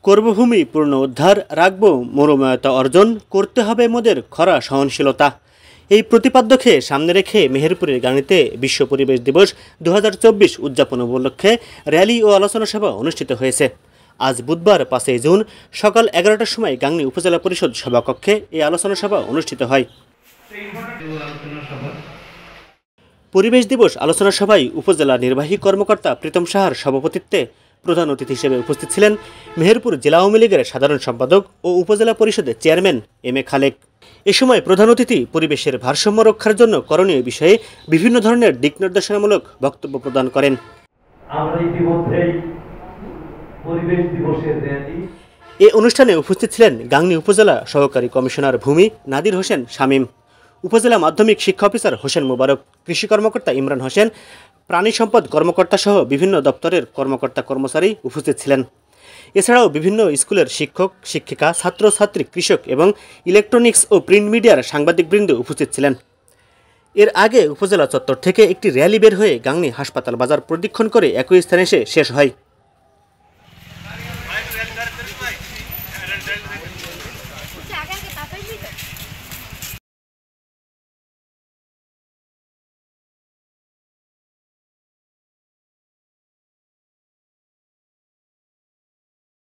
কর্মভূমি পুনরুদ্ধার রাখব মরুময়তা অর্জন করতে হবে মোদের খরা সহনশীলতা। এই প্রতিপাদ্যকে সামনে রেখে মেহেরপুরের গাংনীতে বিশ্ব পরিবেশ দিবস 2024 উদযাপন উপলক্ষে র্যালি ও আলোচনা সভা অনুষ্ঠিত হয়েছে। আজ বুধবার 5 জুন সকাল 11টার সময় গাংনী উপজেলা পরিষদ সভাকক্ষে এই আলোচনা সভা অনুষ্ঠিত হয়। পরিবেশ দিবস আলোচনা সভায় উপজেলা নির্বাহী কর্মকর্তা প্রীতম সাহার সভাপতিত্বে প্রধান অতিথি হিসেবে উপস্থিত ছিলেন মেহেরপুর জেলা আওয়ামী লীগের সাধারণ সম্পাদক ও উপজেলা পরিষদের চেয়ারম্যান এম এ খালেক। এ সময় প্রধান অতিথি পরিবেশের ভারসাম্য রক্ষার জন্য করণীয় বিষয়ে বিভিন্ন ধরনের দিক নির্দেশনামূলক বক্তব্য প্রদান করেন। এ অনুষ্ঠানে উপস্থিত ছিলেন গাংনী উপজেলা সহকারী কমিশনার ভূমি নাদির হোসেন শামীম, উপজেলা মাধ্যমিক শিক্ষা অফিসার হোসেন মোবারক, কৃষি কর্মকর্তা ইমরান হোসেন, প্রাণী সম্পদ কর্মকর্তা সহ বিভিন্ন দপ্তরের কর্মকর্তা কর্মচারী উপস্থিত ছিলেন। এছাড়াও বিভিন্ন স্কুলের শিক্ষক শিক্ষিকা, ছাত্রছাত্রী, কৃষক এবং ইলেকট্রনিক্স ও প্রিন্ট মিডিয়ার সাংবাদিকবৃন্দ উপস্থিত ছিলেন। এর আগে উপজেলা চত্বর থেকে একটি র্যালি বের হয়ে গাংনী হাসপাতাল বাজার প্রদক্ষিণ করে একই স্থানে এসে শেষ হয়।